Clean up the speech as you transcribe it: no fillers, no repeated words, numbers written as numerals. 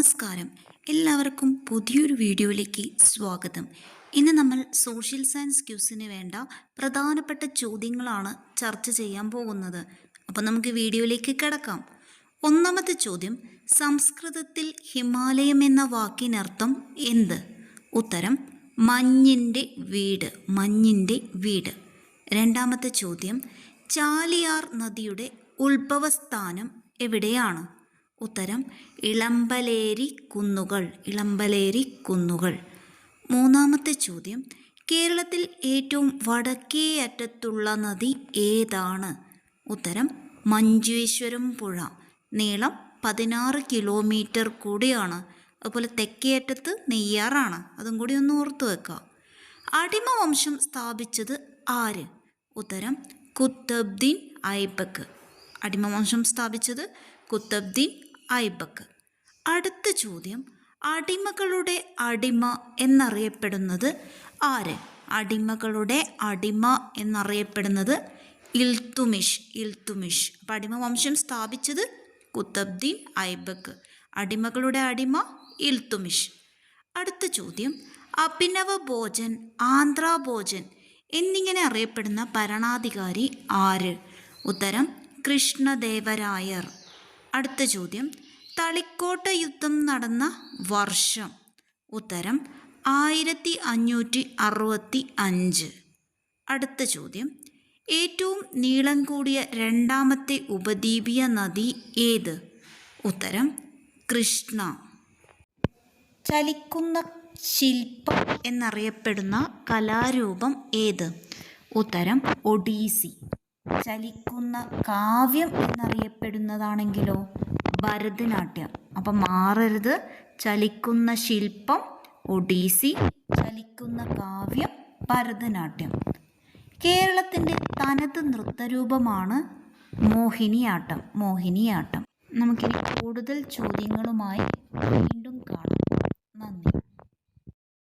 നമസ്കാരം. എല്ലാവർക്കും പുതിയൊരു വീഡിയോയിലേക്ക് സ്വാഗതം. ഇന്ന് നമ്മൾ സോഷ്യൽ സയൻസ് ക്യൂസിന് വേണ്ട പ്രധാനപ്പെട്ട ചോദ്യങ്ങളാണ് ചർച്ച ചെയ്യാൻ പോകുന്നത്. അപ്പോൾ നമുക്ക് വീഡിയോയിലേക്ക് കിടക്കാം. ഒന്നാമത്തെ ചോദ്യം, സംസ്കൃതത്തിൽ ഹിമാലയം എന്ന വാക്കിനർത്ഥം എന്ത്? ഉത്തരം മഞ്ഞിൻ്റെ വീട്. മഞ്ഞിൻ്റെ വീട്. രണ്ടാമത്തെ ചോദ്യം, ചാലിയാർ നദിയുടെ ഉത്ഭവസ്ഥാനം എവിടെയാണ്? ഉത്തരം ഇളമ്പലേരി കുന്നുകൾ. ഇളമ്പലേരി കുന്നുകൾ. മൂന്നാമത്തെ ചോദ്യം, കേരളത്തിൽ ഏറ്റവും വടക്കേ അറ്റത്തുള്ള നദി ഏതാണ്? ഉത്തരം മഞ്ചേശ്വരം പുഴ. നീളം 16 കിലോമീറ്റർ കൂടിയാണ്. അതുപോലെ തെക്കേ അറ്റത്ത് നെയ്യാറാണ്. അതും കൂടി ഒന്ന് ഓർത്തു വെക്കുക. അടിമവംശം സ്ഥാപിച്ചത് ആര്? ഉത്തരം കുത്തബ്ദീൻ ഐബക്ക്. അടിമവംശം സ്ഥാപിച്ചത് കുത്തബ്ദീൻ ഐബക്ക്. അടുത്ത ചോദ്യം, അടിമകളുടെ അടിമ എന്നറിയപ്പെടുന്നത് ആര്? അടിമകളുടെ അടിമ എന്നറിയപ്പെടുന്നത് ഇൽത്തുമിഷ്. ഇൽത്തുമിഷ്. അപ്പം അടിമവംശം സ്ഥാപിച്ചത് കുത്തബ്ദീൻ ഐബക്ക്. അടിമകളുടെ അടിമ ഇൽത്തുമിഷ്. അടുത്ത ചോദ്യം, അഭിനവ ഭോജൻ, ആന്ധ്ര ഭോജൻ എന്നിങ്ങനെ അറിയപ്പെടുന്ന ഭരണാധികാരി ആര്? ഉത്തരം കൃഷ്ണദേവരായർ. അടുത്ത ചോദ്യം, തളിക്കോട്ട യുദ്ധം നടന്ന വർഷം? ഉത്തരം 1565. അടുത്ത ചോദ്യം, ഏറ്റവും നീളം കൂടിയ രണ്ടാമത്തെ ഉപദ്വീപീയ നദി ഏത്? ഉത്തരം കൃഷ്ണ. ചലിക്കുന്ന ശില്പം എന്നറിയപ്പെടുന്ന കലാരൂപം ഏത്? ഉത്തരം ഒഡീസി. ചലിക്കുന്ന കാവ്യം എന്നറിയപ്പെടുന്നതാണെങ്കിലോ? ഭരതനാട്യം. അപ്പം മാറരുത്. ചലിക്കുന്ന ശില്പം ഒഡീസി, ചലിക്കുന്ന കാവ്യം ഭരതനാട്യം. കേരളത്തിൻ്റെ തനത് നൃത്തരൂപമാണ് മോഹിനിയാട്ടം. മോഹിനിയാട്ടം. നമുക്കിനി കൂടുതൽ ചോദ്യങ്ങളുമായി വീണ്ടും